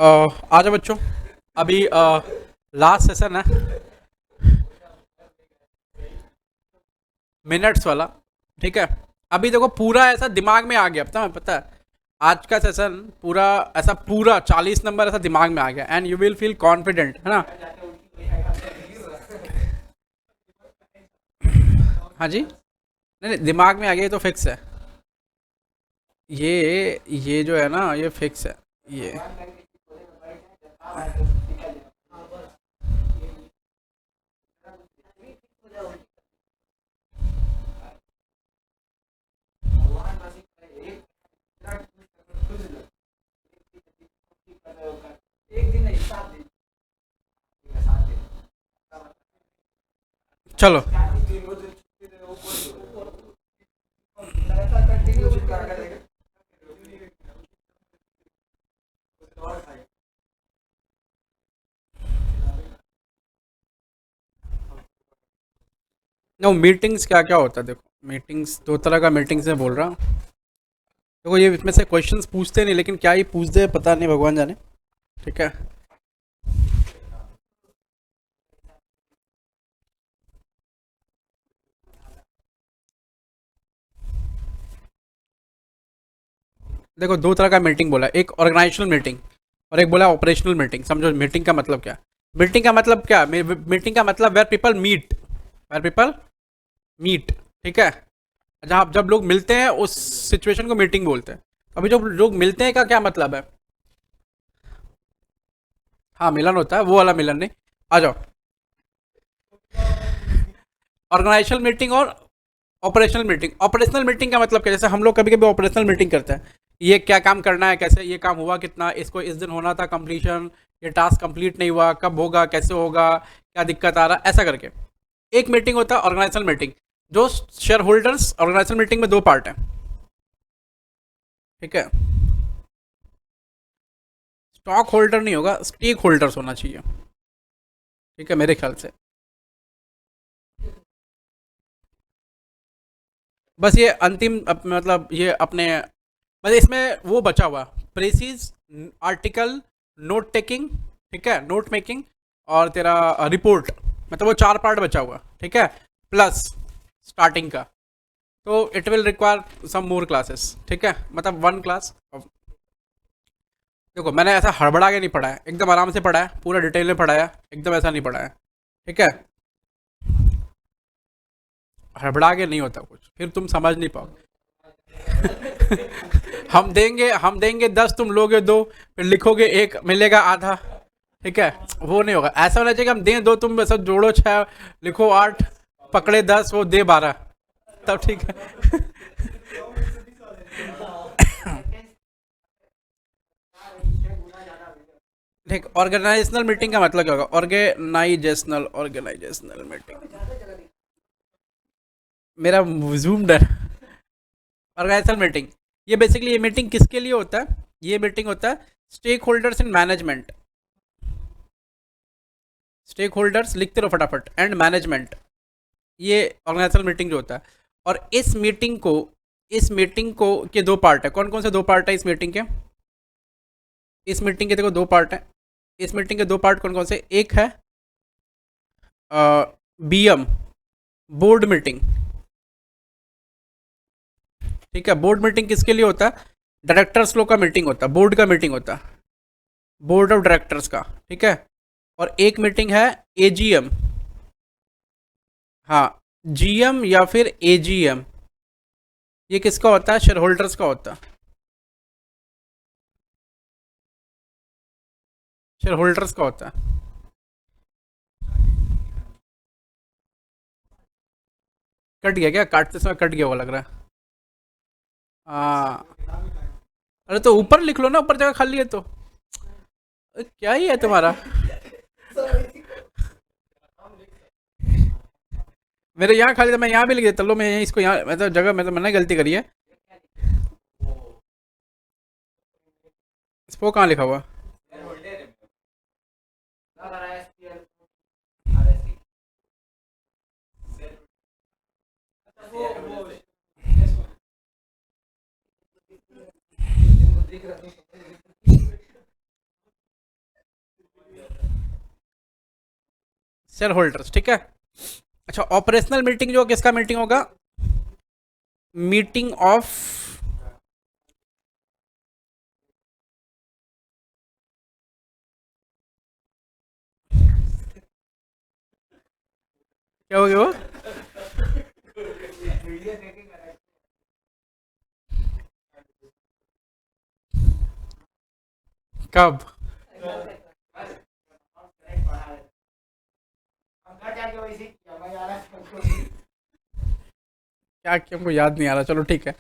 आ जाओ बच्चों। अभी लास्ट सेशन है, मिनट्स वाला। ठीक है, अभी देखो पूरा ऐसा दिमाग में आ गया, पता है आज का सेशन पूरा ऐसा पूरा 40 नंबर ऐसा दिमाग में आ गया and you will feel confident, है ना? हाँ जी, नहीं नहीं दिमाग में आ गया, ये तो फिक्स है। ये जो है ना ये फिक्स है। ये चलो, नो मीटिंग्स क्या क्या होता है देखो। मीटिंग्स दो तरह का मीटिंग्स में बोल रहा हूँ। देखो ये इसमें से क्वेश्चंस पूछते नहीं, लेकिन क्या ही पूछते हैं पता नहीं, भगवान जाने। ठीक है, देखो दो तरह का मीटिंग बोला, एक ऑर्गेनाइजेशनल मीटिंग और एक बोला ऑपरेशनल मीटिंग। समझो मीटिंग का मतलब क्या। मीटिंग का मतलब क्या, मीटिंग का मतलब where people meet, where people meet. ठीक है, जहाँ जब लोग मिलते हैं उस सिचुएशन को मीटिंग बोलते हैं। अभी जो लोग मिलते हैं का क्या मतलब है? हाँ मिलन होता है, वो वाला मिलन नहीं। आ जाओ, ऑर्गेनाइजेशनल मीटिंग और ऑपरेशनल मीटिंग। ऑपरेशनल मीटिंग का मतलब क्या, जैसे हम लोग कभी कभी ऑपरेशनल मीटिंग करते हैं, ये क्या काम करना है, कैसे ये काम हुआ, कितना इसको इस दिन होना था कंप्लीशन, ये टास्क कंप्लीट नहीं हुआ, कब होगा, कैसे होगा, क्या दिक्कत आ रहा, ऐसा करके। एक मीटिंग होता है ऑर्गेनाइजेशनल मीटिंग। जो शेयर होल्डर्स, ऑर्गेनाइजेशनल मीटिंग में दो पार्ट है। ठीक है, स्टॉक होल्डर नहीं होगा, स्टेक होल्डर्स होना चाहिए। ठीक है मेरे ख्याल से। बस ये अंतिम मतलब ये अपने, बस इसमें वो बचा हुआ प्रेसिज, आर्टिकल, नोट टेकिंग, ठीक है, नोट मेकिंग, और तेरा रिपोर्ट, मतलब वो चार पार्ट बचा हुआ। ठीक है, प्लस स्टार्टिंग का। तो it will require some more classes. ठीक है, मतलब वन क्लास। देखो मैंने ऐसा हड़बड़ा के नहीं पढ़ा है, एकदम आराम से पढ़ा है, पूरा डिटेल में पढ़ा है, एकदम ऐसा नहीं पढ़ा है। ठीक है, हड़बड़ा के नहीं होता कुछ, फिर तुम समझ नहीं पाओगे। हम देंगे 10, तुम लोगे दो, फिर लिखोगे एक, मिलेगा आधा। ठीक है, वो नहीं होगा। ऐसा होना चाहिए कि हम दें दो, तुम सब जोड़ो 6, लिखो 8, पकड़े 10, वो दे 12, तब ठीक है। ठीक, ऑर्गेनाइजेशनल मीटिंग का मतलब क्या होगा? ऑर्गेनाइजेशनल मीटिंग, मेरा जूम डर। ऑर्गेनाइजेशनल मीटिंग, ये बेसिकली ये मीटिंग किसके लिए होता है? ये मीटिंग होता है stakeholders in management. Stakeholders लिखते रहो फटाफट, एंड मैनेजमेंट। ये ऑर्गेनाइजेशनल मीटिंग जो होता है। और इस मीटिंग को के दो पार्ट है। कौन कौन से दो पार्ट है इस मीटिंग के? इस मीटिंग के देखो दो पार्ट है। इस मीटिंग के दो पार्ट कौन कौन से? एक है बीएम, बोर्ड मीटिंग। ठीक है, बोर्ड मीटिंग किसके लिए होता है? डायरेक्टर्स लोग का मीटिंग होता है, बोर्ड का मीटिंग होता है, बोर्ड ऑफ डायरेक्टर्स का। ठीक है, और एक मीटिंग है एजीएम। हाँ, जीएम या फिर एजीएम, ये किसका होता है? शेयर होल्डर्स का होता है। शेयर होल्डर्स का होता है। कट गया क्या? काटते समय कट गया हुआ लग रहा है। हाँ, अरे तो ऊपर लिख लो ना, ऊपर जगह खाली है तो। क्या ही है तुम्हारा? मेरे यहाँ खाली था, मैं यहाँ भी लिख देता लो। मैं यहीं इसको यहाँ, मतलब जगह, मतलब मैंने गलती करी है। इसको कहाँ लिखा हुआ? शेयर होल्डर्स, ठीक है। अच्छा, ऑपरेशनल मीटिंग जो किसका मीटिंग होगा? मीटिंग ऑफ क्या हो गया वो? कब? क्या कि हमको याद नहीं आ रहा, चलो ठीक है।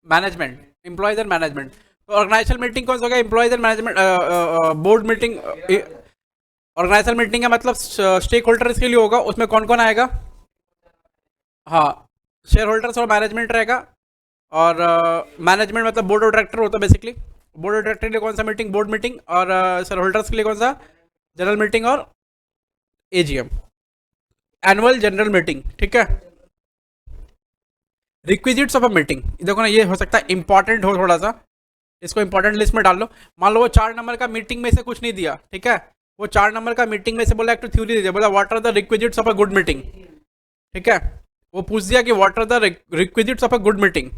Management, employees and management. तो ऑर्गेनाइजेशन मीटिंग कौन सा होगा? Employees and management, board meeting. Organisation meeting का मतलब स्टेक होल्डर्स के लिए होगा, उसमें कौन कौन आएगा? हाँ, शेयर होल्डर्स और मैनेजमेंट रहेगा। और मैनेजमेंट मतलब बोर्ड ऑफ डायरेक्टर होता है बेसिकली। बोर्ड ऑफ डायरेक्टर के लिए कौन सा मीटिंग? Board meeting. और शेयर होल्डर्स के लिए कौन सा? जनरल मीटिंग और एजीएम, एनुअल जनरल मीटिंग, ठीक है। रिक्विजिट्स ऑफ अ मीटिंग, देखो ना, ये हो सकता है इंपॉर्टेंट हो थोड़ा सा, इसको इंपॉर्टेंट लिस्ट में डाल लो। मान लो वो 4 नंबर का मीटिंग में से कुछ नहीं दिया, ठीक है। वो 4 नंबर का मीटिंग में से बोला, एक तो थ्योरी दे दिया, बोला what are the requisites of a good meeting, ठीक है। वो पूछ दिया कि what are the requisites of a good meeting.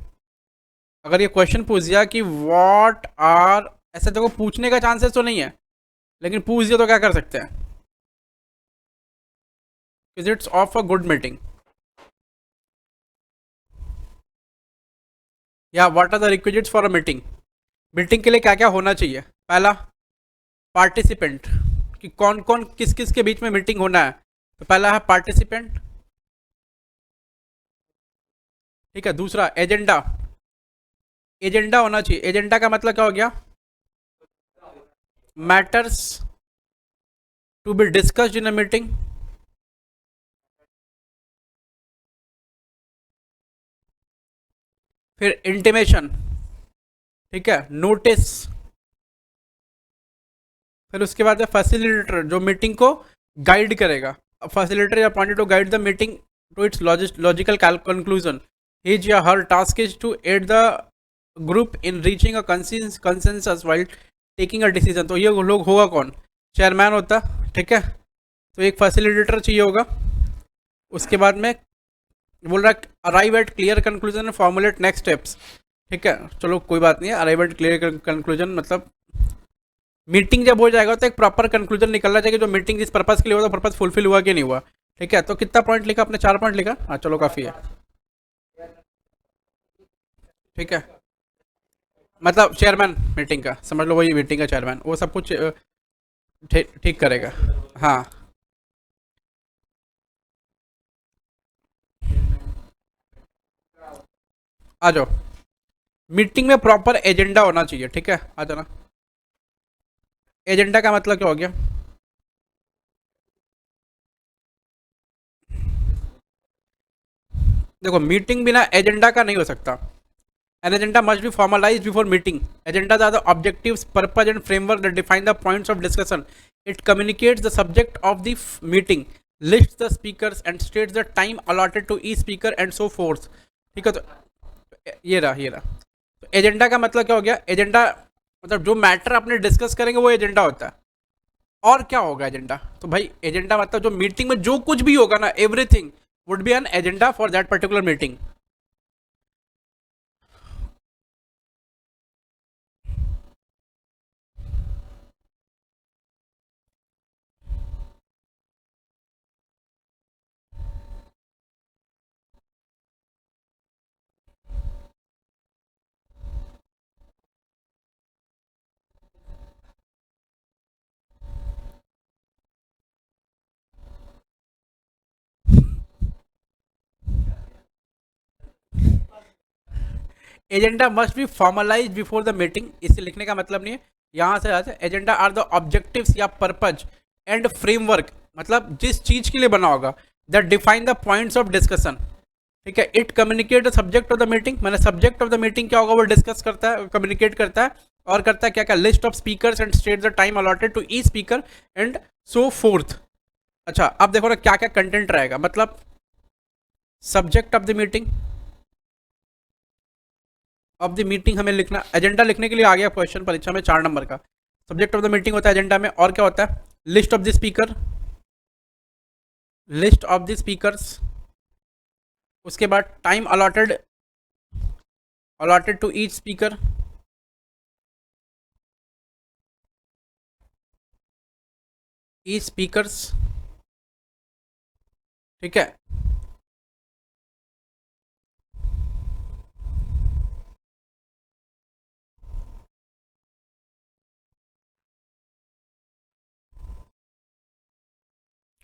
अगर ये क्वेश्चन पूछ दिया कि व्हाट आर, ऐसे देखो पूछने का चांसेस तो नहीं है, लेकिन पूछ दिया तो क्या कर सकते हैं? Requisites of a good meeting, या what are the requisites for a meeting. Meeting के लिए क्या क्या होना चाहिए? पहला, पार्टिसिपेंट, कि कौन कौन किस किस के बीच में मीटिंग होना है। तो पहला है पार्टिसिपेंट, ठीक है। दूसरा, एजेंडा, एजेंडा होना चाहिए। एजेंडा का मतलब क्या हो गया? Matters to be discussed in a meeting. फिर इंटीमेशन, ठीक है, नोटिस। फिर उसके बाद है फैसिलिटेटर, जो मीटिंग को गाइड करेगा। फैसिलिटेटर या appointed to guide the meeting to its logical conclusion. His या her task is to aid the group in reaching a consensus while taking a decision. तो ये लोग होगा कौन? चेयरमैन होता, ठीक है। तो एक फैसिलिटेटर चाहिए होगा। उसके बाद में बोल रहा है arrive at clear conclusion and formulate next steps, ठीक है। चलो कोई बात नहीं है, अराइव एट क्लियर कंक्लूजन मतलब मीटिंग जब हो जाएगा तो एक प्रॉपर कंक्लूजन निकलना चाहिए, जो मीटिंग जिस पर्पज के लिए हुआ, तो पर्पज फुलफिल हुआ कि नहीं हुआ, ठीक है। तो कितना पॉइंट लिखा आपने? 4 पॉइंट लिखा, हाँ चलो काफ़ी है, ठीक है। मतलब चेयरमैन मीटिंग का, समझ लो वही मीटिंग का चेयरमैन, वो सब कुछ ठीक ठीक करेगा। हाँ, आ जाओ। मीटिंग में प्रॉपर एजेंडा होना चाहिए, ठीक है, आ जाना। एजेंडा का मतलब क्या हो गया? देखो, मीटिंग बिना एजेंडा का नहीं हो सकता। An agenda must be formalized before meeting. Agendas are the objectives, purpose, and framework that define the points of discussion. It communicates the subject of the meeting, lists the speakers, and states the time allotted to each speaker and so forth. ठीक है, तो ये रहा। तो agenda का मतलब क्या हो गया? एजेंडा मतलब जो मैटर अपने डिस्कस करेंगे वो एजेंडा होता है। और क्या होगा एजेंडा? तो भाई एजेंडा मतलब जो मीटिंग में जो कुछ भी होगा ना, everything would be an agenda for that particular meeting. Agenda must be formalise before the meeting, इसे लिखने का मतलब नहीं है, यहाँ से आता है एजेंडा आर द ऑब्जेक्टिव्स या पर्पज एंड फ्रेमवर्क, मतलब जिस चीज के लिए बना होगा, that define the points of discussion, ठीक है। It communicate the subject of the meeting, मैंने सब्जेक्ट ऑफ द मीटिंग क्या होगा वो डिस्कस करता है, कम्युनिकेट करता है। और करता है क्या क्या? List of speakers and state the time allotted to each speaker and so forth. अच्छा, अब देखो ना क्या क्या कंटेंट रहेगा, मतलब subject of the meeting, of the meeting हमें लिखना, एजेंडा लिखने के लिए आ गया क्वेश्चन परीक्षा में 4 नंबर का। सब्जेक्ट ऑफ द मीटिंग होता है एजेंडा में, और क्या होता है, list of the speaker, list of the speakers, उसके बाद time allotted, allotted to each speaker, each speakers, ठीक है।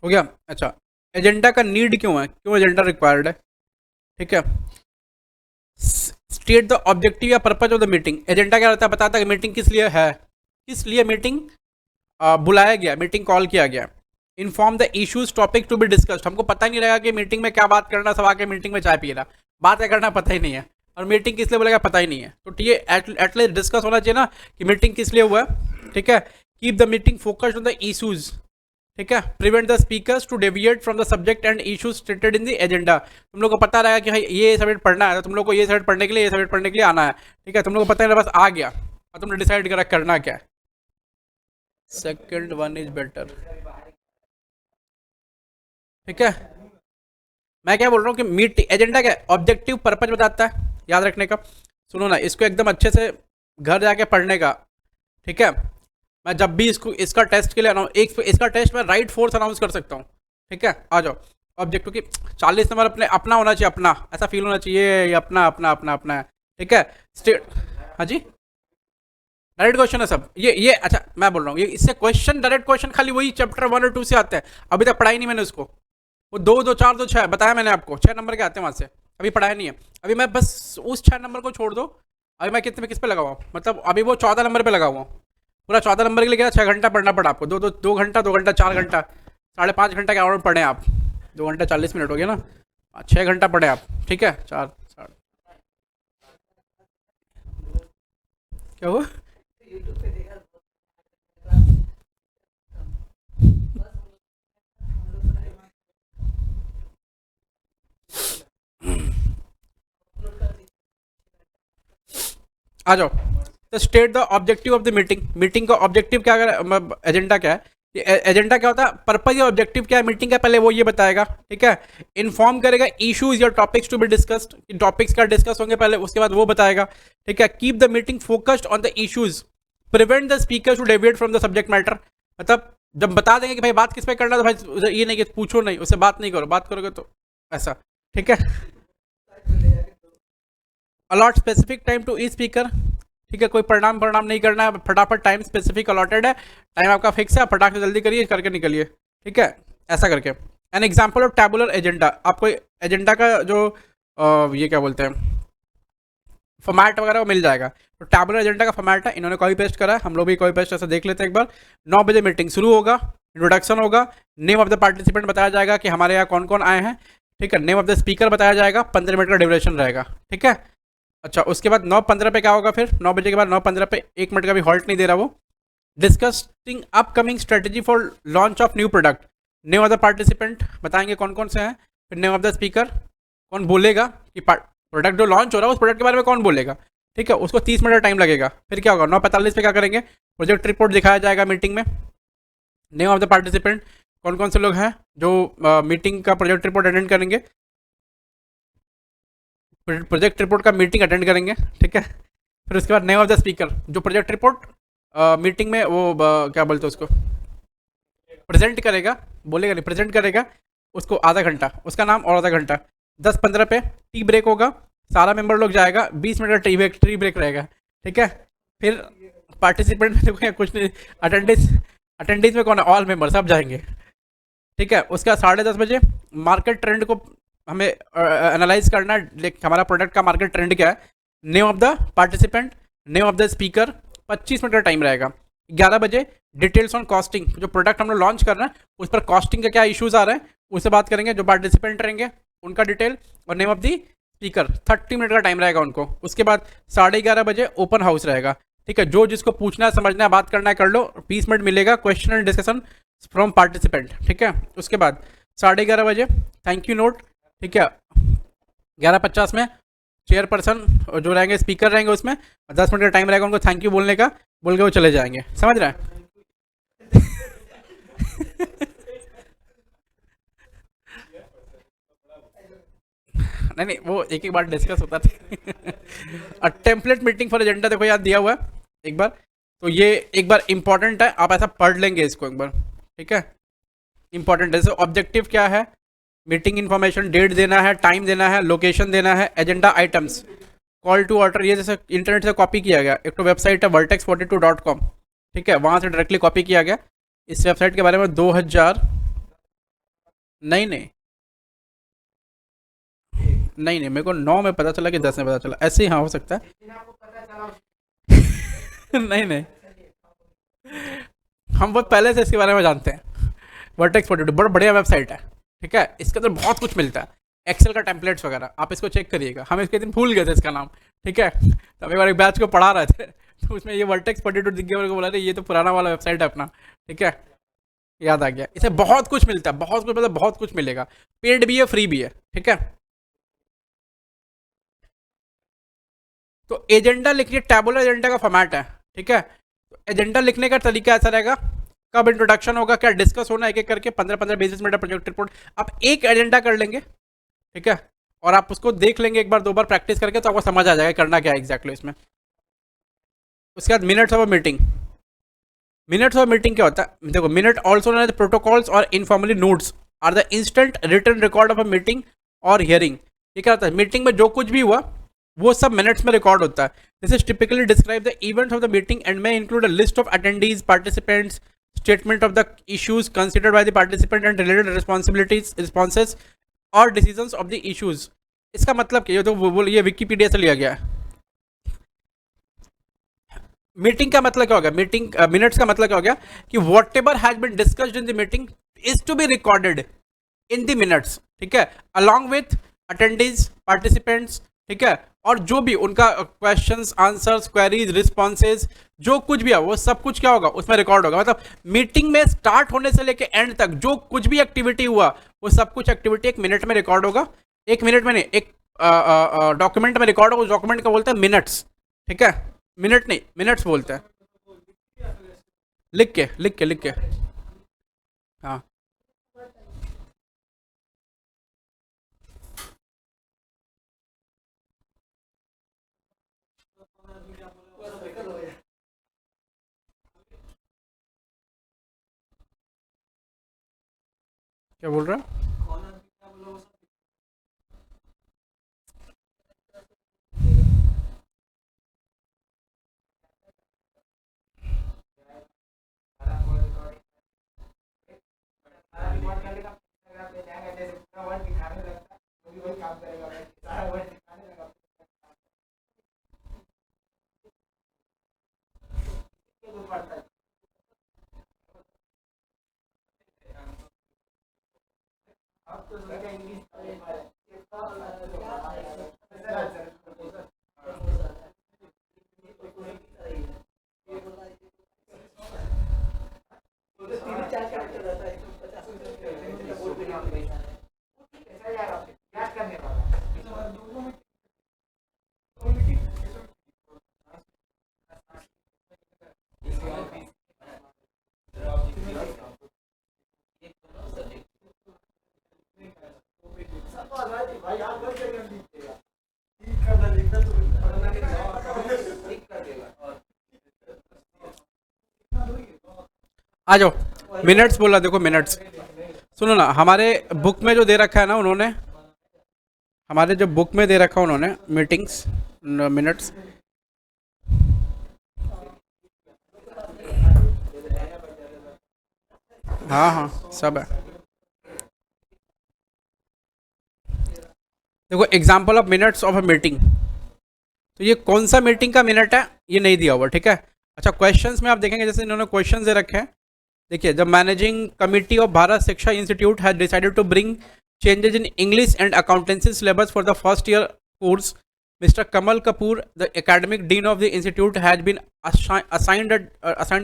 हो गया। अच्छा, एजेंडा का नीड क्यों है, क्यों एजेंडा रिक्वायर्ड है, ठीक है। स्टेट द ऑब्जेक्टिव या purpose of the meeting, agenda क्या रहता है, बताता है कि मीटिंग किस लिए है, किस लिए मीटिंग बुलाया गया, मीटिंग कॉल किया गया। Inform the issues topic to be discussed, हमको पता ही नहीं रहेगा कि मीटिंग में क्या बात करना, सब आके मीटिंग में चाय पी रहा, बात क्या करना पता ही नहीं है, और मीटिंग किस लिए बोलेगा पता ही नहीं है। तो ये एटलीस्ट डिस्कस होना चाहिए ना कि मीटिंग किस लिए हुआ है, ठीक है। Keep the meeting focused on the issues, ठीक है। Prevent the speakers to deviate from the subject and issues stated in the agenda, तुम लोग को पता रहेगा कि भाई ये सब्जेक्ट पढ़ना है, तो तुम लोग को ये सब्जेक्ट पढ़ने के लिए, ये सब्जेक्ट पढ़ने के लिए आना है, ठीक है। तुम लोग को पता है बस आ गया, और तुमने डिसाइड करा करना क्या है। सेकंड वन इज बेटर, ठीक है। मैं क्या बोल रहा हूँ कि मीट एजेंडा क्या है, ऑब्जेक्टिव पर्पज बताता है, याद रखने का। सुनो ना, इसको एकदम अच्छे से घर जाके पढ़ने का, ठीक है। मैं जब भी इसको इसका टेस्ट के लिए एक इसका टेस्ट मैं राइट फोर्स अनाउंस कर सकता हूँ, ठीक है। आ जाओ, ऑब्जेक्टिव की 40 नंबर अपने अपना होना चाहिए, अपना ऐसा फील होना चाहिए, ये अपना अपना अपना अपना है, ठीक है। स्टेट, हाँ जी, डायरेक्ट क्वेश्चन है सब ये। अच्छा मैं बोल रहा हूँ ये, इससे क्वेश्चन डायरेक्ट क्वेश्चन खाली वही चैप्टर 1 और 2 से आते हैं, अभी तक पढ़ाई नहीं मैंने उसको। वो 2 2 4 2 6 बताया मैंने आपको, 6 नंबर के आते हैं वहाँ से, अभी पढ़ाया नहीं है। अभी मैं बस उस 6 नंबर को छोड़ दो, अभी मैं कितने पे किस पे लगा हुआ हूँ, मतलब अभी वो 14 नंबर पे लगा हुआ हूँ। पूरा 14 नंबर के लिए क्या 6 घंटा पढ़ना पड़ा आपको, 2 घंटा 4 घंटा 5.5 घंटा के आउट पढ़े आप, 2 घंटा 40 मिनट हो गया ना, 6 घंटा पढ़े आप, ठीक है। 4 क्या हुआ, आ जाओ। तो state the objective of the meeting, meeting का ऑब्जेक्टिव क्या, अगर एजेंडा क्या है, एजेंडा क्या होता है, पर्पज या ऑब्जेक्टिव क्या है मीटिंग का, पहले वो ये बताएगा, ठीक है। इन्फॉर्म करेगा इश्यूज या topics to be discussed, topics क्या डिस्कस होंगे पहले, उसके बाद वो बताएगा, ठीक है। Keep the meeting focused on the issues, prevent the speaker to deviate from the subject matter, मतलब जब बता देंगे कि भाई बात किस पे करना, तो भाई ये नहीं कि पूछो नहीं, उससे बात नहीं करो, बात करोगे तो ऐसा, ठीक है। Allot specific time to each speaker, ठीक है। कोई परिणाम नहीं करना है, फटाफट टाइम स्पेसिफिक अलॉटेड है, टाइम आपका फिक्स है, फटाक से जल्दी करिए, करके निकलिए, ठीक है। ऐसा करके an example of tabular agenda, आपको एजेंडा का जो ये क्या बोलते हैं फॉर्मेट वगैरह वो मिल जाएगा। तो टैबुलर एजेंडा का फॉर्मेट है, इन्होंने कॉपी पेस्ट करा है, हम लोग भी कॉपी पेस्ट ऐसे देख लेते हैं एक बार। 9 बजे मीटिंग शुरू होगा, इंट्रोडक्शन होगा, नेम ऑफ द पार्टिसिपेंट बताया जाएगा कि हमारे यहाँ कौन कौन आए हैं, ठीक है। नेम ऑफ द स्पीकर बताया जाएगा, 15 मिनट का ड्यूरेशन रहेगा, ठीक है। अच्छा, उसके बाद 9:15 पे क्या होगा, फिर 9 बजे के बाद 9:15 पे 1 मिनट का भी हॉल्ट नहीं दे रहा वो। Discussing upcoming strategy for launch of new product, name of the participant बताएंगे कौन कौन से हैं, फिर नेम ऑफ द स्पीकर, कौन बोलेगा कि प्रोडक्ट जो लॉन्च हो रहा है उस प्रोडक्ट के बारे में कौन बोलेगा, ठीक है। उसको 30 मिनट का टाइम लगेगा। फिर क्या होगा, 9:45 पे क्या करेंगे, प्रोजेक्ट रिपोर्ट दिखाया जाएगा मीटिंग में। नेम ऑफ द पार्टिसिपेंट, कौन कौन से लोग हैं जो मीटिंग का प्रोजेक्ट रिपोर्ट अटेंड करेंगे, प्रोजेक्ट रिपोर्ट का मीटिंग अटेंड करेंगे, ठीक है। फिर उसके बाद नेम ऑफ द स्पीकर, जो प्रोजेक्ट रिपोर्ट मीटिंग में वो क्या बोलते हैं उसको प्रेजेंट करेगा, बोलेगा नहीं, प्रेजेंट करेगा, उसको आधा घंटा, उसका नाम और आधा घंटा। 10:15 पे टी ब्रेक होगा, सारा मेंबर लोग जाएगा, 20 मिनट का टी ब्रेक रहेगा, ठीक है। फिर पार्टिसिपेंट में कुछ नहीं, अटेंडेंस में कौन है, ऑल मेंबर सब जाएंगे, ठीक है। उसका 10:30 बजे मार्केट ट्रेंड को हमें एनालाइज करना है, हमारा प्रोडक्ट का मार्केट ट्रेंड क्या है। Name of the participant, name of the speaker, 25 minute का टाइम रहेगा। 11 बजे डिटेल्स ऑन कॉस्टिंग, जो प्रोडक्ट हम लोग लॉन्च कर रहे हैं उस पर कॉस्टिंग का क्या इश्यूज आ रहे हैं उससे बात करेंगे, जो पार्टिसिपेंट रहेंगे उनका डिटेल और name of the speaker. 30 minute का टाइम रहेगा उनको। उसके बाद 11:30 बजे ओपन हाउस रहेगा, ठीक है। जो जिसको पूछना है, समझना है, बात करना है, कर लो। 20 मिनट मिलेगा question and discussion from participant, ठीक है। उसके बाद 11:30 बजे थैंक यू नोट, ठीक है। 11:50 में चेयरपर्सन जो रहेंगे, स्पीकर रहेंगे उसमें, 10 मिनट का टाइम रहेगा उनको थैंक यू बोलने का, बोल के वो चले जाएंगे। समझ रहे हैं? नहीं नहीं, वो एक एक बार डिस्कस होता था। टेम्पलेट मीटिंग फॉर एजेंडा देखो याद दिया हुआ है एक बार, तो ये एक बार इंपॉर्टेंट है, आप ऐसा पढ़ लेंगे इसको एक बार, ठीक है? इंपॉर्टेंट है। जैसे ऑब्जेक्टिव क्या है, मीटिंग इन्फॉर्मेशन, डेट देना है, टाइम देना है, लोकेशन देना है, agenda items, call to order, ये जैसे इंटरनेट से कॉपी किया गया, एक तो वेबसाइट है vertex42.com, ठीक है, वहाँ से डायरेक्टली कॉपी किया गया। इस वेबसाइट के बारे में 2000, नहीं नहीं नहीं नहीं, मेरे को 9 में पता चला कि 10 में पता चला, ऐसे ही हाँ हो सकता है। नहीं नहीं, हम बहुत पहले से इसके बारे में जानते हैं। वर्टेक्स42 बड़ा बढ़िया वेबसाइट है, ठीक है, इसके अंदर बहुत कुछ मिलता है, एक्सेल का टेम्पलेट्स वगैरह, आप इसको चेक करिएगा। हम इसके दिन भूल गए थे इसका नाम, ठीक है, तो हम एक बार एक बैच को पढ़ा रहे थे, तो उसमें ये वर्टेक्स42 दिख गया, मेरे को बोला ये तो पुराना वाला वेबसाइट है अपना, ठीक है, याद आ गया। इसे बहुत कुछ मिलता है, बहुत कुछ, मतलब बहुत कुछ मिलेगा, पेड भी है, फ्री भी है, ठीक है। तो एजेंडा लिखिए, टैबुलर एजेंडा का फॉर्मेट है, ठीक है। तो एजेंडा लिखने का तरीका ऐसा रहेगा, कब इंट्रोडक्शन होगा, क्या डिस्कस होना, एक एक करके 15-15 बेसिस मिनट प्रोजेक्ट रिपोर्ट, आप एक एजेंडा कर लेंगे, ठीक है, और आप उसको देख लेंगे एक बार 2 बार प्रैक्टिस करके, तो आपको समझ आ जाएगा करना क्या है एग्जैक्टली इसमें। उसके बाद minutes of a meeting, minutes of meeting क्या होता है, देखो, minute also known as protocols और informally notes are the instant written record of a meeting और हियरिंग। ये क्या होता है, मीटिंग में जो कुछ भी हुआ वो सब मिनट्स में रिकॉर्ड होता है। This is typically describe the events of the meeting and may include a list of attendees, participants, statement of the issues considered by the participant and related responsibilities, responses और decisions of the issues. इसका मतलब क्या, तो ये Wikipedia से लिया गया है। मीटिंग का मतलब क्या हो गया, मीटिंग मिनट्स का मतलब क्या हो गया कि whatever has been discussed in the meeting is to be recorded in the minutes, ठीक है, अलॉन्ग विथ अटेंडीज, पार्टिसिपेंट्स, ठीक है, और जो भी उनका क्वेश्चंस, आंसर्स, क्वेरीज, रिस्पॉन्सेज, जो कुछ भी है वो सब कुछ क्या होगा उसमें रिकॉर्ड होगा। मतलब मीटिंग में स्टार्ट होने से लेकर एंड तक जो कुछ भी एक्टिविटी हुआ वो सब कुछ एक्टिविटी एक मिनट में रिकॉर्ड होगा, एक मिनट में नहीं, एक डॉक्यूमेंट में रिकॉर्ड होगा, उस डॉक्यूमेंट का बोलते हैं मिनट्स, ठीक है, मिनट नहीं मिनट्स बोलते हैं, लिख के लिख के लिख के, हाँ। क्या बोल रहा है? आ जाओ, मिनट्स बोला, देखो मिनट्स सुनो ना, हमारे बुक में जो दे रखा है ना उन्होंने, हमारे जो बुक में दे रखा है उन्होंने मीटिंग्स मिनट्स, हाँ हाँ सब है। देखो example of minutes of a meeting, तो ये कौन सा मीटिंग का मिनट है ये नहीं दिया हुआ, ठीक है। अच्छा, क्वेश्चंस में आप देखेंगे, जैसे इन्होंने क्वेश्चन दे रखे हैं, देखिए, the managing committee of Bharat Shiksha institute has decided to bring changes in English and accountancy syllabus for the first year course. Mr. Kamal Kapoor, the academic dean of the institute, has been assigned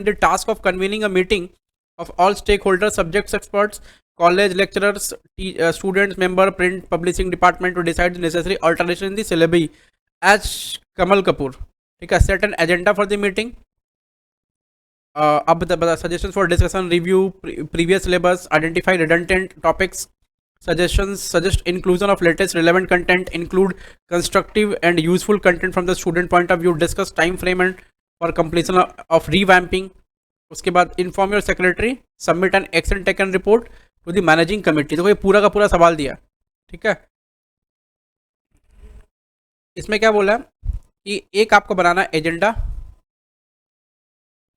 the task of convening a meeting of all stakeholders, subject experts, college lecturers, students, member, print publishing department to decide the necessary alteration in the syllabi H Kamal Kapoor, ठीक है। Set an agenda for the meeting. अब बता suggestion for discussion, review previous syllabus, identify redundant topics, suggestions, suggest inclusion of latest relevant content, include constructive and useful content from the student point of view, discuss time frame and for completion of revamping। उसके बाद inform your secretary, submit an action taken report to the managing committee। तो ये पूरा का पूरा सवाल दिया, ठीक है। इसमें क्या बोला कि एक आपको बनाना है एजेंडा,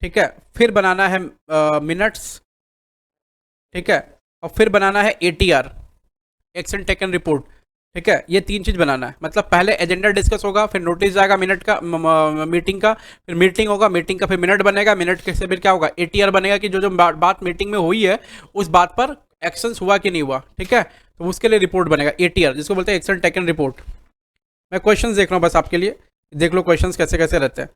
ठीक है, फिर बनाना है मिनट्स, ठीक है, और फिर बनाना है एटीआर, एक्शन टेकन रिपोर्ट, ठीक है। ये तीन चीज़ बनाना है। मतलब पहले एजेंडा डिस्कस होगा, फिर नोटिस जाएगा मिनट का, मीटिंग का, फिर मीटिंग होगा, मीटिंग का फिर मिनट बनेगा, मिनट के से फिर क्या होगा, एटीआर बनेगा कि जो जो बात मीटिंग में हुई है उस बात पर एक्शंस हुआ कि नहीं हुआ, ठीक है। तो उसके लिए रिपोर्ट बनेगा एटीआर, जिसको बोलते हैं एक्शन टेकन रिपोर्ट। मैं क्वेश्चन देख रहा हूँ बस आपके लिए, देख लो क्वेश्चन कैसे कैसे रहते हैं।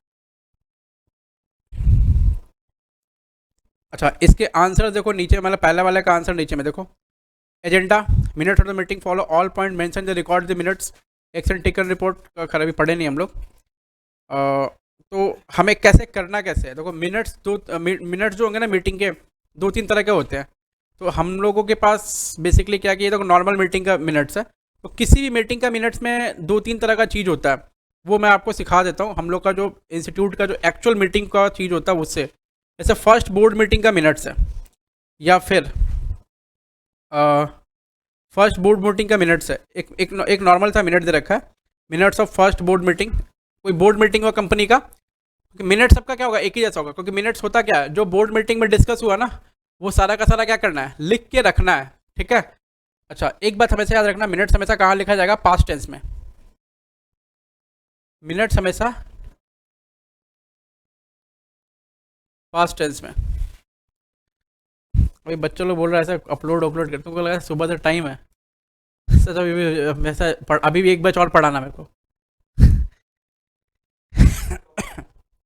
अच्छा, इसके आंसर देखो नीचे, मतलब पहले वाले का आंसर नीचे में देखो। Agenda, minute of the meeting, follow all point mention the record the minutes, action taken report का खैर अभी पढ़े नहीं हम लोग। तो हमें कैसे करना कैसे है, देखो मिनट्स दो मिनट्स जो होंगे ना मीटिंग के, दो तीन तरह के होते हैं। तो हम लोगों के पास बेसिकली क्या किया, देखो नॉर्मल मीटिंग का मिनट्स है। तो किसी भी मीटिंग का मिनट्स में दो तीन तरह का चीज़ होता है, वो मैं आपको सिखा देता हूँ। हम लोग का जो इंस्टीट्यूट का जो एक्चुअल मीटिंग का चीज़ होता है उससे, जैसे फर्स्ट बोर्ड मीटिंग का मिनट्स है, या फिर फर्स्ट बोर्ड मीटिंग का मिनट्स है। एक नॉर्मल सा मिनट दे रखा है, minutes of first board meeting. कोई बोर्ड मीटिंग हुआ कंपनी का, क्योंकि मिनट सबका क्या होगा, एक ही जैसा होगा, क्योंकि मिनट्स होता क्या है, जो बोर्ड मीटिंग में डिस्कस हुआ ना, वो सारा का सारा क्या करना है, लिख के रखना है, ठीक है। अच्छा, एक बात हमेशा याद रखना, मिनट्स हमेशा कहाँ लिखा जाएगा, पास्ट टेंस में। मिनट्स हमेशा पास्ट टेंस में। अभी बच्चों लोग बोल रहे हैं ऐसा अपलोड कर, तुमको लगा सुबह से टाइम है सर। अभी भी वैसा अभी भी एक बैच और पढ़ाना मेरे को।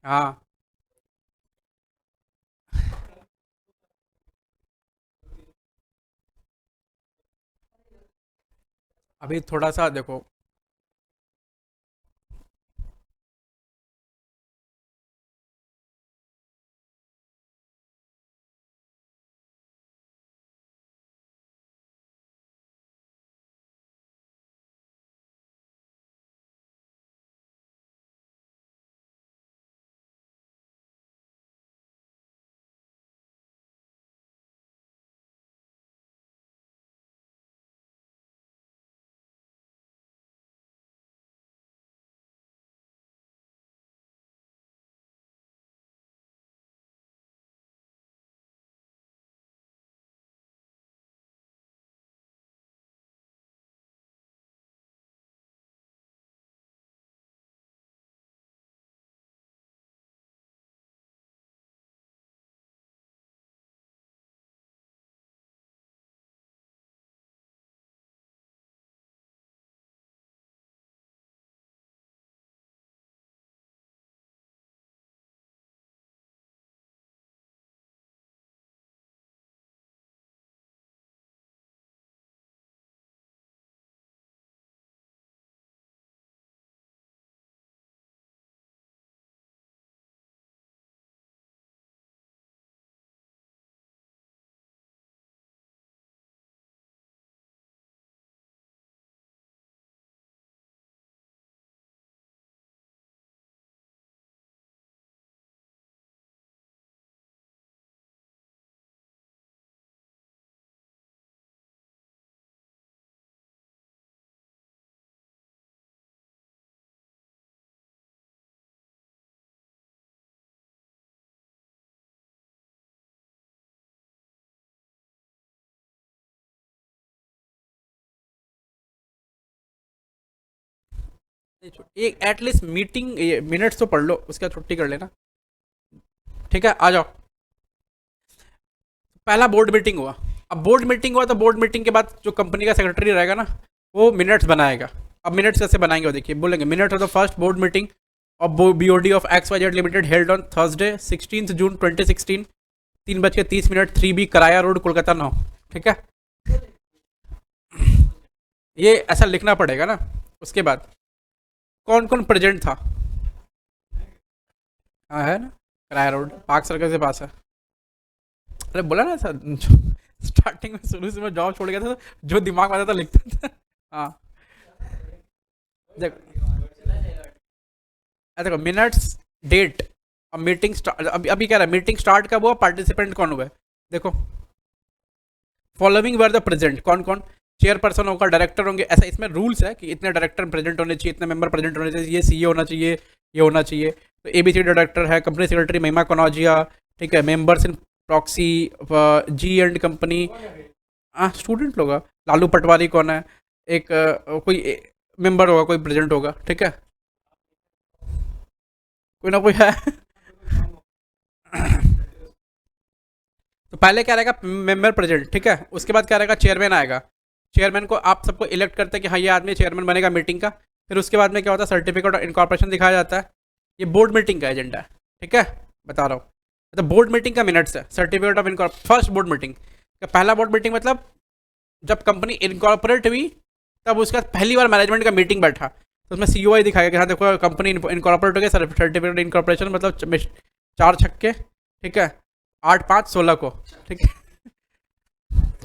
हाँ, अभी थोड़ा सा देखो। एक एटलीस्ट मीटिंग मिनट्स तो पढ़ लो, उसके बाद छुट्टी कर लेना, ठीक है। आ जाओ, पहला बोर्ड मीटिंग हुआ। अब बोर्ड मीटिंग हुआ तो बोर्ड मीटिंग के बाद जो कंपनी का सेक्रेटरी रहेगा ना, वो मिनट्स बनाएगा। अब मिनट्स कैसे बनाएंगे वो देखिए, बोलेंगे minute of the first board meeting of BOD of XYZ limited held on Thursday 16 June 2016, 3:30 3B कराया रोड कोलकाता 9, ठीक है। ये ऐसा लिखना पड़ेगा ना। उसके बाद कौन कौन प्रेजेंट था? हाँ है ना, कराया रोड पार्क सर्कल से पास है। अरे बोला ना सर, स्टार्टिंग में शुरू से मैं जॉब छोड़ गया था तो जो दिमाग में आता था लिखता था। हाँ देखो, देखो मिनट्स, डेट, अब मीटिंग स्टार्ट, अभी कह रहा है मीटिंग स्टार्ट कब हुआ, पार्टिसिपेंट कौन हुआ है, देखो फॉलोइंग वर द प्रेजेंट, कौन कौन, चेयरपर्सन होगा, डायरेक्टर होंगे, ऐसा इसमें रूल्स है कि इतने डायरेक्टर प्रेजेंट होने चाहिए, इतने मेंबर प्रेजेंट होने चाहिए, ये सीईओ होना चाहिए, ये होना चाहिए। तो एबीसी डायरेक्टर है, कंपनी सेक्रेटरी महिमा कनौजिया, ठीक है, members in proxy, G and company, हाँ स्टूडेंट होगा, लालू पटवारी कौन है, एक कोई मेंबर होगा, कोई प्रेजेंट होगा, ठीक है, कोई ना कोई है। तो पहले क्या रहेगा, मेंबर प्रेजेंट, ठीक है, उसके बाद क्या रहेगा, चेयरमैन आएगा, चेयरमैन को आप सबको इलेक्ट करते हैं कि हाँ ये आदमी चेयरमैन बनेगा मीटिंग का। फिर उसके बाद में क्या होता है, सर्टिफिकेट ऑफ इनकॉर्पोरेशन दिखाया जाता है, ये बोर्ड मीटिंग का एजेंडा है, ठीक है, बता रहा हूँ, मतलब बोर्ड मीटिंग का मिनट्स है, certificate of incorp first board meeting, पहला बोर्ड मीटिंग मतलब जब कंपनी इनकॉर्पोरेट हुई तब उसका पहली बार मैनेजमेंट का मीटिंग बैठा, तो उसमें सीईओ दिखाया कि हाँ देखो कंपनी इनकॉर्पोरेट हो गई, सर्टिफिकेट इनकॉर्पोरेशन मतलब 4 छक्के, ठीक है, 8 5 16 को, ठीक है।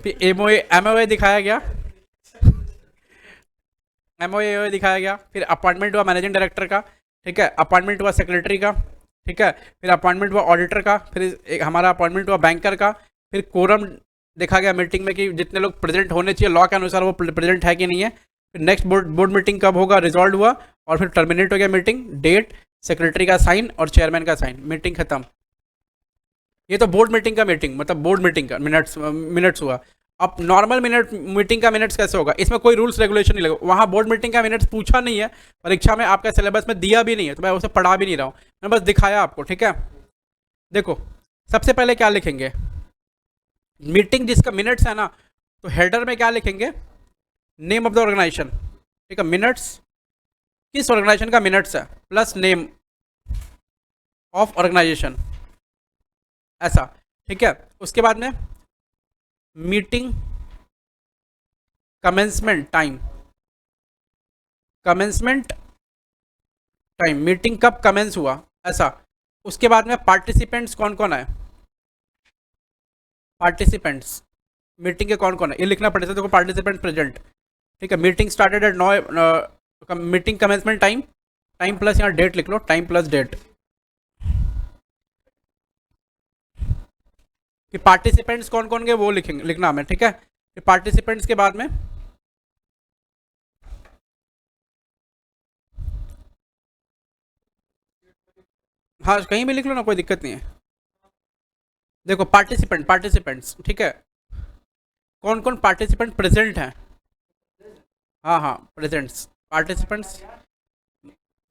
फिर एमओए दिखाया गया, एमओए दिखाया गया, फिर अपॉइंटमेंट हुआ मैनेजिंग डायरेक्टर का, ठीक है, अपॉइंटमेंट हुआ सेक्रेटरी का, ठीक है, फिर अपॉइंटमेंट हुआ ऑडिटर का, फिर एक हमारा अपॉइंटमेंट हुआ बैंकर का, फिर कोरम देखा गया मीटिंग में कि जितने लोग प्रेजेंट होने चाहिए लॉ के अनुसार वो प्रेजेंट है कि नहीं है, फिर नेक्स्ट बोर्ड मीटिंग कब होगा, रिजॉल्व हुआ, और फिर टर्मिनेट हो गया मीटिंग, डेट, सेक्रेटरी का साइन और चेयरमैन का साइन, मीटिंग खत्म। ये तो बोर्ड मीटिंग का मीटिंग मतलब बोर्ड मीटिंग का मिनट्स हुआ। अब नॉर्मल मीटिंग का मिनट्स कैसे होगा, इसमें कोई रूल्स रेगुलेशन नहीं लगा, वहाँ बोर्ड मीटिंग का मिनट्स पूछा नहीं है, परीक्षा में आपका सिलेबस में दिया भी नहीं है, तो मैं उसे पढ़ा भी नहीं रहा हूँ, मैं बस दिखाया आपको, ठीक है। देखो सबसे पहले क्या लिखेंगे, मीटिंग जिसका मिनट्स है ना, तो हेडर में क्या लिखेंगे, नेम ऑफ द ऑर्गेनाइजेशन, ठीक है, मिनट्स किस ऑर्गेनाइजेशन का मिनट्स है प्लस नेम ऑफ ऑर्गेनाइजेशन, ऐसा, ठीक है। उसके बाद में meeting commencement time, commencement time, meeting कब कमेंस हुआ, ऐसा। उसके बाद में पार्टिसिपेंट्स कौन कौन है, पार्टिसिपेंट्स मीटिंग के कौन कौन है ये लिखना पड़ेगा, देखो पार्टिसिपेंट प्रेजेंट, ठीक है, meeting started at 9, meeting commencement time, time plus यहाँ डेट लिख लो, टाइम प्लस डेट, कि पार्टिसिपेंट्स कौन कौन के वो लिखेंगे, लिखना हमें, ठीक है। फिर पार्टिसिपेंट्स के बाद में हाँ कहीं भी लिख लो ना, कोई दिक्कत नहीं है। देखो पार्टिसिपेंट्स, ठीक है, कौन कौन पार्टिसिपेंट प्रेजेंट हैं, हाँ हाँ presents, participants,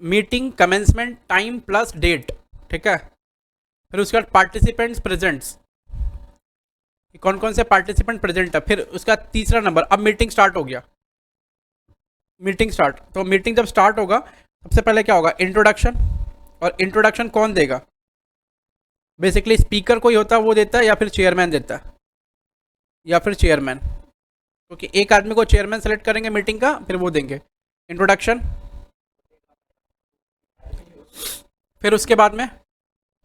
meeting commencement time plus date, ठीक है। फिर उसके बाद पार्टिसिपेंट्स प्रेजेंट्स, कौन कौन से पार्टिसिपेंट प्रेजेंट है। फिर उसका तीसरा नंबर, अब मीटिंग स्टार्ट हो गया, मीटिंग स्टार्ट, तो मीटिंग जब स्टार्ट होगा सबसे पहले क्या होगा, इंट्रोडक्शन, और इंट्रोडक्शन कौन देगा, बेसिकली स्पीकर कोई होता है वो देता है, या फिर चेयरमैन देता है, या फिर चेयरमैन, क्योंकि एक आदमी को चेयरमैन सेलेक्ट करेंगे मीटिंग का, फिर वो देंगे इंट्रोडक्शन। फिर उसके बाद में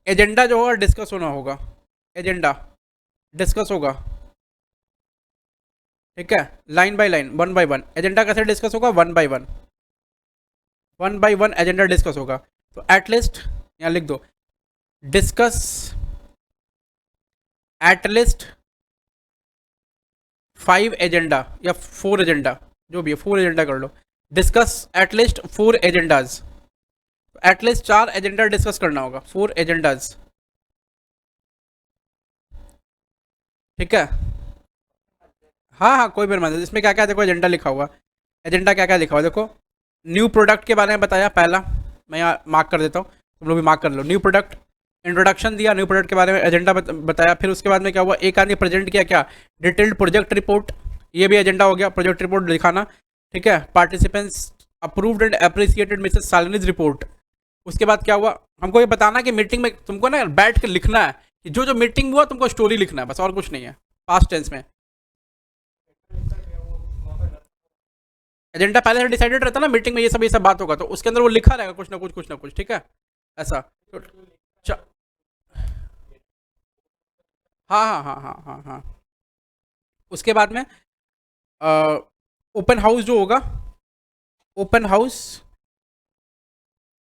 एजेंडा जो होगा डिस्कस होना होगा, एजेंडा डिस्कस होगा, ठीक है, line by line, one by one, agenda कैसे डिस्कस होगा, one by one agenda discuss होगा। तो एटलीस्ट यहाँ लिख दो, डिस्कस एटलीस्ट 5 एजेंडा या 4 एजेंडा, जो भी है 4 एजेंडा कर लो, discuss at least 4 agendas, at least 4 agenda discuss करना होगा, 4 एजेंडाज, ठीक है। हाँ हाँ कोई भी मान, इसमें क्या क्या देखो एजेंडा लिखा हुआ, एजेंडा क्या क्या लिखा हुआ देखो, न्यू प्रोडक्ट के बारे में बताया पहला, मैं यहाँ मार्क कर देता हूँ, तुम लोग भी मार्क कर लो, न्यू प्रोडक्ट, इंट्रोडक्शन दिया, न्यू प्रोडक्ट के बारे में एजेंडा बताया। फिर उसके बाद में क्या हुआ, एक आदमी प्रेजेंट किया क्या, डिटेल्ड प्रोजेक्ट रिपोर्ट, ये भी एजेंडा हो गया, प्रोजेक्ट रिपोर्ट दिखाना, ठीक है। Participants approved and appreciated Mrs Shalini's report. उसके बाद क्या हुआ, हमको ये बताना कि मीटिंग में तुमको ना बैठ के लिखना है कि जो जो मीटिंग हुआ तुमको स्टोरी लिखना है, बस और कुछ नहीं है, पास्ट टेंस में। एजेंडा पहले से डिसाइडेड रहता है ना, मीटिंग में ये सब बात होगा, तो उसके अंदर वो लिखा रहेगा कुछ ना कुछ कुछ ना कुछ, ठीक है, ऐसा तो, च- हाँ हाँ हाँ हाँ हाँ हाँ। उसके बाद में ओपन हाउस जो होगा, open house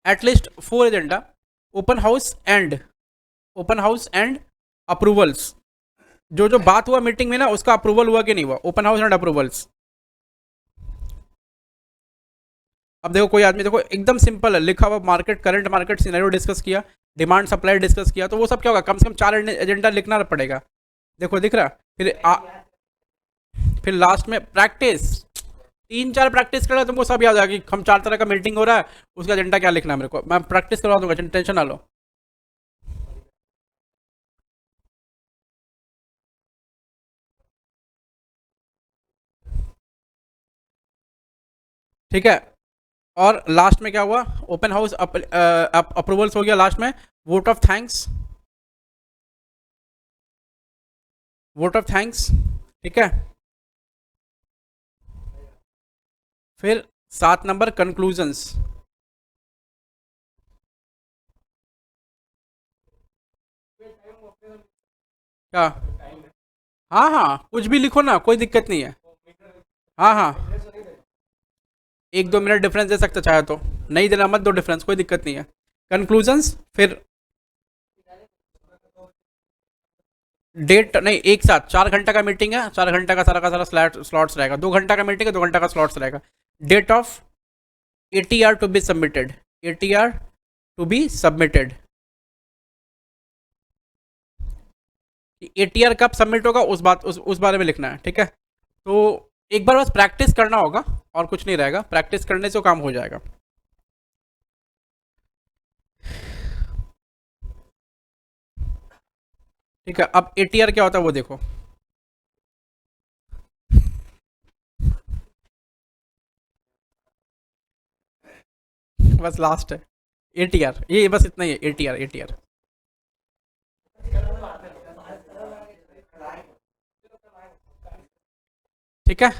at least 4 agenda, open house and, open house and approvals, जो जो बात हुआ मीटिंग में ना उसका अप्रूवल हुआ कि नहीं हुआ, ओपन हाउस एंड अप्रूवल्स। अब देखो कोई आदमी, देखो एकदम सिंपल है लिखा हुआ, market current market scenario discuss किया, डिमांड सप्लाई डिस्कस किया, तो वो सब क्या होगा, कम से कम 4 एजेंडा लिखना पड़ेगा। देखो दिख रहा, फिर लास्ट में प्रैक्टिस, 3-4 प्रैक्टिस कर रहा तुमको सब याद आ कि हम 4 तरह का मीटिंग हो रहा है, उसका एजेंडा क्या लिखना है मेरे को, मैं प्रैक्टिस करवा दूंगा, टेंशन ना लो। ठीक है, और लास्ट में क्या हुआ, ओपन हाउस अप्रूवल्स हो गया, लास्ट में vote of thanks, vote of thanks, ठीक है, फिर 7 नंबर कंक्लूजन्स। क्या, हाँ हाँ कुछ भी लिखो ना, कोई दिक्कत नहीं है। हाँ हाँ, 1-2 मिनट डिफरेंस दे सकते चाहे तो, नहीं देना मत दो डिफरेंस, कोई दिक्कत नहीं है। कंक्लूजन्स, फिर डेट नहीं, एक साथ 4 घंटा का मीटिंग है, 4 घंटा का सारा स्लॉट्स रहेगा, 2 घंटा का मीटिंग है, 2 घंटा का स्लॉट्स रहेगा। Date of ATR to be submitted, ATR to be submitted, ATR कब सबमिट होगा उस बारे में लिखना है, ठीक है। तो एक बार बस प्रैक्टिस करना होगा, और कुछ नहीं रहेगा, प्रैक्टिस करने से वो काम हो जाएगा। ठीक है, अब ATR क्या होता है वो देखो, बस लास्ट है ATR, ये बस इतना ही है, ATR ATR। ठीक है।